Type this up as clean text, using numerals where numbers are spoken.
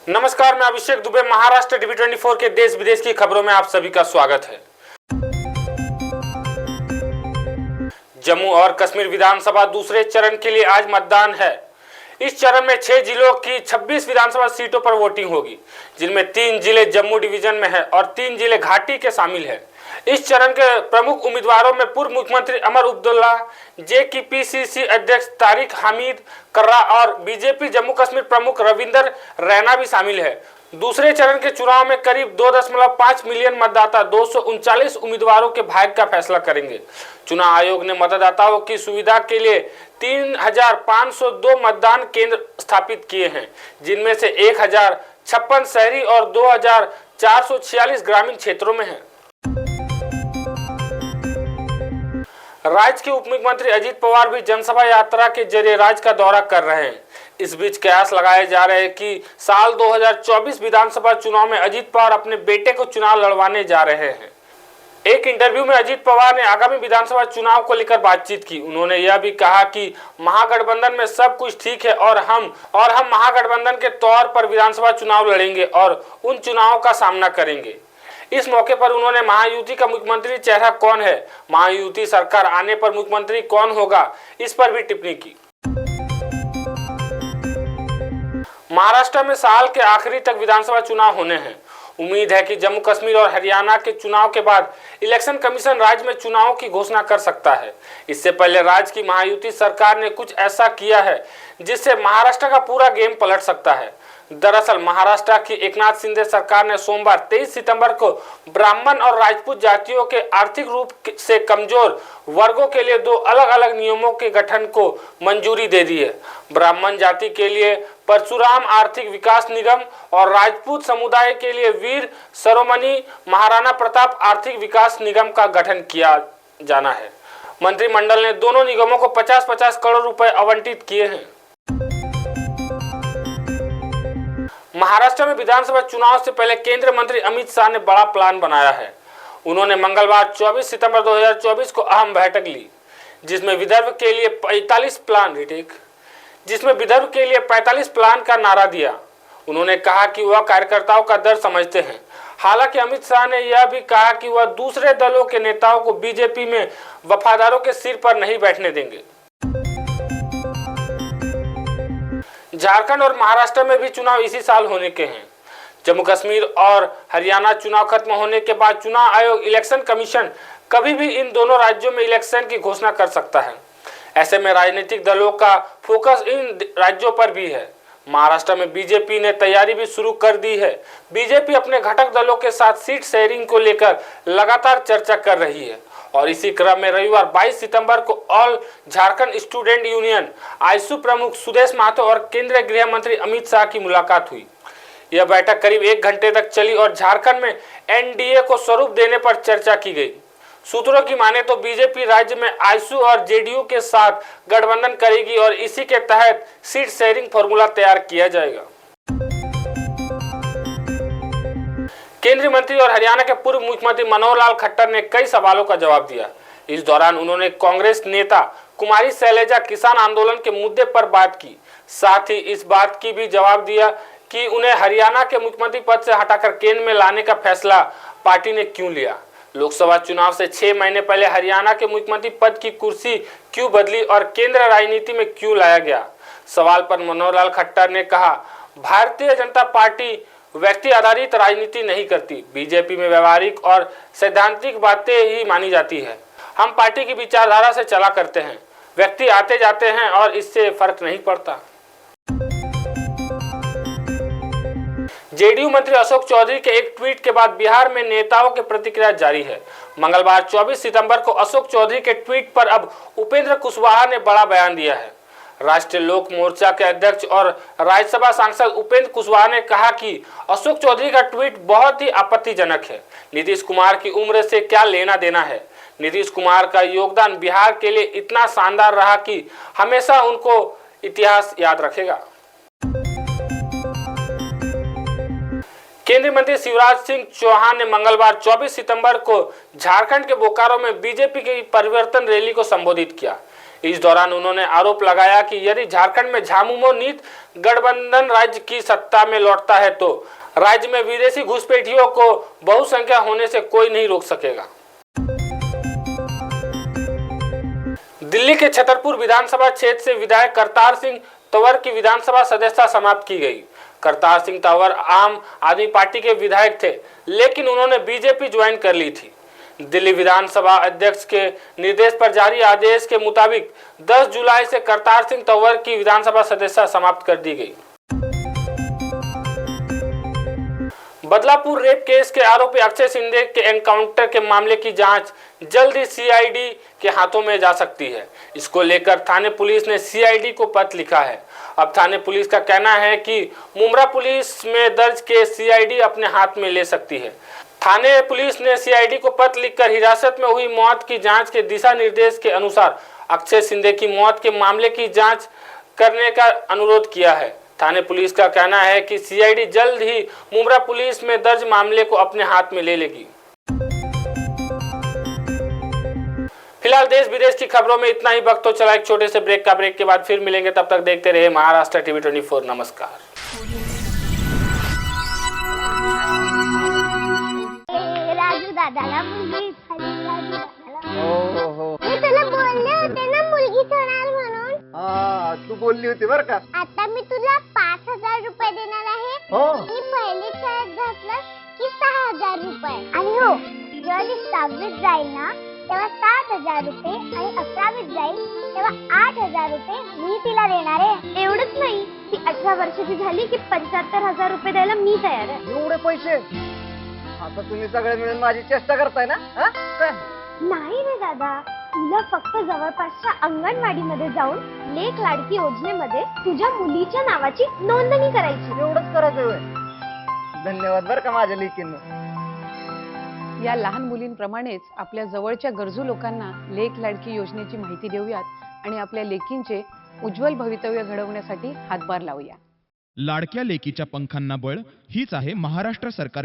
नमस्कार, मैं अभिषेक दुबे। महाराष्ट्र टीवी 24 के देश विदेश की खबरों में आप सभी का स्वागत है। जम्मू और कश्मीर विधानसभा दूसरे चरण के लिए आज मतदान है। इस चरण में 6 जिलों की 26 विधानसभा सीटों पर वोटिंग होगी, जिनमें 3 जिले जम्मू डिवीजन में है और 3 जिले घाटी के शामिल है। इस चरण के प्रमुख उम्मीदवारों में पूर्व मुख्यमंत्री उमर अब्दुल्ला, जेकेपीसीसी अध्यक्ष तारिक हमीद कर्रा और बीजेपी जम्मू कश्मीर प्रमुख रविंदर रैना भी शामिल है। दूसरे चरण के चुनाव में करीब 2.5 मिलियन मतदाता 239 उम्मीदवारों के भाग्य का फैसला करेंगे। चुनाव आयोग ने मतदाताओं की सुविधा के लिए 3,502 मतदान केंद्र स्थापित किए हैं, जिनमें से 1,056 शहरी और 2,446 ग्रामीण क्षेत्रों में हैं। राज्य के उप मुख्यमंत्री अजीत पवार भी जनसभा यात्रा के जरिए राज्य का दौरा कर रहे हैं। इस बीच कयास लगाए जा रहे हैं कि साल 2024 विधानसभा चुनाव में अजीत पवार अपने बेटे को चुनाव लड़वाने जा रहे हैं। एक इंटरव्यू में अजीत पवार ने आगामी विधानसभा चुनाव को लेकर बातचीत की। उन्होंने यह भी कहा कि महागठबंधन में सब कुछ ठीक है और हम महागठबंधन के तौर पर विधानसभा चुनाव लड़ेंगे और उन चुनावों का सामना करेंगे। इस मौके पर उन्होंने महायुति का मुख्यमंत्री चेहरा कौन है, महायुति सरकार आने पर मुख्यमंत्री कौन होगा, इस पर भी टिप्पणी की। महाराष्ट्र में साल के आखिरी तक विधानसभा चुनाव होने हैं। उम्मीद है कि जम्मू कश्मीर और हरियाणा के चुनाव के बाद इलेक्शन कमीशन राज्य में चुनावों की घोषणा कर सकता है। इससे पहले राज्य की महायुति सरकार ने कुछ ऐसा किया है जिससे महाराष्ट्र का पूरा गेम पलट सकता है। दरअसल महाराष्ट्र की एकनाथ शिंदे सरकार ने सोमवार 23 सितंबर को ब्राह्मण और राजपूत जातियों के आर्थिक रूप से कमजोर वर्गों के लिए 2 अलग-अलग नियमों के गठन को मंजूरी दे दी है। ब्राह्मण जाति के लिए परशुराम आर्थिक विकास निगम और राजपूत समुदाय के लिए वीर शिरोमणि महाराणा प्रताप आर्थिक विकास निगम का गठन किया जाना है। मंत्रिमंडल ने दोनों निगमों को 50-50 करोड़ रुपए आवंटित किए हैं। महाराष्ट्र में विधानसभा चुनाव से पहले केंद्रीय मंत्री अमित शाह ने बड़ा प्लान बनाया है। उन्होंने मंगलवार 24 सितंबर 2024 को अहम बैठक ली, जिसमें विदर्भ के लिए 45 प्लान का नारा दिया। उन्होंने कहा कि वह कार्यकर्ताओं का दर्द समझते हैं। हालांकि अमित शाह ने यह भी कहा कि वह दूसरे दलों के नेताओं को बीजेपी में वफादारों के सिर पर नहीं बैठने देंगे। झारखंड और महाराष्ट्र में भी चुनाव इसी साल होने के हैं। जम्मू कश्मीर और हरियाणा चुनाव खत्म होने के बाद चुनाव आयोग इलेक्शन कमीशन कभी भी इन दोनों राज्यों में इलेक्शन की घोषणा कर सकता है। ऐसे में राजनीतिक दलों का फोकस इन राज्यों पर भी है। महाराष्ट्र में बीजेपी ने तैयारी भी शुरू कर दी है। बीजेपी अपने घटक दलों के साथ सीट शेयरिंग को लेकर लगातार चर्चा कर रही है और इसी क्रम में रविवार 22 सितंबर को ऑल झारखंड स्टूडेंट यूनियन आईसू प्रमुख सुदेश महतो और केंद्रीय गृह मंत्री अमित शाह की मुलाकात हुई। यह बैठक करीब 1 घंटे तक चली और झारखंड में एनडीए को स्वरूप देने पर चर्चा की गई। सूत्रों की माने तो बीजेपी राज्य में आईसू और जेडीयू के साथ गठबंधन करेगी और इसी के तहत सीट शेयरिंग फॉर्मूला तैयार किया जाएगा। केंद्रीय मंत्री और हरियाणा के पूर्व मुख्यमंत्री मनोहर लाल खट्टर ने कई सवालों का जवाब दिया। इस दौरान उन्होंने कांग्रेस नेता कुमारी शैलजा किसान आंदोलन के मुद्दे पर बात की। साथ ही इस बात की भी जवाब दिया कि उन्हें हरियाणा के मुख्यमंत्री पद से हटाकर केंद्र में लाने का फैसला पार्टी ने क्यों लिया। लोकसभा चुनाव से 6 महीने पहले हरियाणा के मुख्यमंत्री पद की कुर्सी क्यों बदली और केंद्र राजनीति में क्यों लाया गया। सवाल पर मनोहर लाल खट्टर ने कहा, भारतीय जनता पार्टी व्यक्ति आधारित राजनीति नहीं करती। बीजेपी में व्यवहारिक और सैद्धांतिक बातें ही मानी जाती है। हम पार्टी की विचारधारा से चला करते हैं। व्यक्ति आते जाते हैं और इससे फर्क नहीं पड़ता। जेडीयू मंत्री अशोक चौधरी के एक ट्वीट के बाद बिहार में नेताओं की प्रतिक्रिया जारी है। मंगलवार 24 सितंबर को अशोक चौधरी के ट्वीट पर अब उपेंद्र कुशवाहा ने बड़ा बयान दिया है। राष्ट्रीय लोक मोर्चा के अध्यक्ष और राज्यसभा सांसद उपेंद्र कुशवाहा ने कहा कि अशोक चौधरी का ट्वीट बहुत ही आपत्तिजनक है। नीतीश कुमार की उम्र से क्या लेना देना है। नीतीश कुमार का योगदान बिहार के लिए इतना शानदार रहा कि हमेशा उनको इतिहास याद रखेगा। केंद्रीय मंत्री शिवराज सिंह चौहान ने मंगलवार 24 सितंबर को झारखंड के बोकारो में बीजेपी की परिवर्तन रैली को संबोधित किया। इस दौरान उन्होंने आरोप लगाया कि यदि झारखंड में झामुमो नीत गठबंधन राज्य की सत्ता में लौटता है तो राज्य में विदेशी घुसपैठियों को बहुसंख्या होने से कोई नहीं रोक सकेगा। दिल्ली के छतरपुर विधानसभा क्षेत्र से विधायक करतार सिंह तंवर की विधानसभा सदस्यता समाप्त की गई। करतार सिंह तंवर आम आदमी पार्टी के विधायक थे, लेकिन उन्होंने बीजेपी ज्वाइन कर ली थी। दिल्ली विधानसभा अध्यक्ष के निर्देश पर जारी आदेश के मुताबिक 10 जुलाई से करतार सिंह तंवर की विधानसभा सदस्यता समाप्त कर दी गई। बदलापुर रेप केस के आरोपी अक्षय सिंधे के एनकाउंटर के मामले की जांच जल्द ही सीआईडी के हाथों में जा सकती है। इसको लेकर थाने पुलिस ने सीआईडी को पत्र लिखा है। अब थाने पुलिस का कहना है कि मुमरा पुलिस में दर्ज केस सीआईडी अपने हाथ में ले सकती है। थाने पुलिस ने सीआईडी को पत्र लिखकर हिरासत में हुई मौत की जांच के दिशा निर्देश के अनुसार अक्षय सिंधे की मौत के मामले की जांच करने का अनुरोध किया है। थाने पुलिस का कहना है कि सीआईडी जल्द ही मुमरा पुलिस में दर्ज मामले को अपने हाथ में ले लेगी। फिलहाल देश विदेश की खबरों में इतना ही। वक्त तो चला एक छोटे से ब्रेक का। ब्रेक के बाद फिर मिलेंगे, तब तक देखते रहिए महाराष्ट्र टीवी 24। नमस्कार। राजू दादाला मुलगी झाली, राजू दादाला। मी तुला बोलले होते ना मुलगी होणार म्हणून। तू बोलली होती बर का। आता मी तुला 5,000 रुपये देणार आहे आणि पहिली शाळेत घातलं की 6,000 रुपये। आणि हो, जेव्हा ती 6वीत जाईल ना तेव्हा 7,000 रुपये आणि 11वीत जाईल तेव्हा 8,000 रुपये मी तिला देणार आहे। एवढंच नाही, ती 18 वर्षाची झाली की 75,000 रुपये द्यायला मी तयार आहे। एवढे पैसे? आता तुम्ही सगळे मिळून माझी चेष्टा करताय ना? काय? नाही रे दादा, तुला फक्त जवळपासच्या अंगणवाडीमध्ये जाऊन लेक लाडकी योजनेमध्ये तुझ्या मुलीच्या नावाची नोंदणी करायची। एवढंच करायचं होय? धन्यवाद बर का माझ्या लेकींना। या लहान मुलींप्रमाणेच आपल्या जवळच्या गरजू लोकांना लेक लाडकी योजनेची माहिती देऊयात आणि आपल्या लेकींचे उज्ज्वल भवितव्य घडवण्यासाठी हातभार लावूया। लाडक्या लेकीच्या पंखांना बळ हीच आहे महाराष्ट्र सरकारची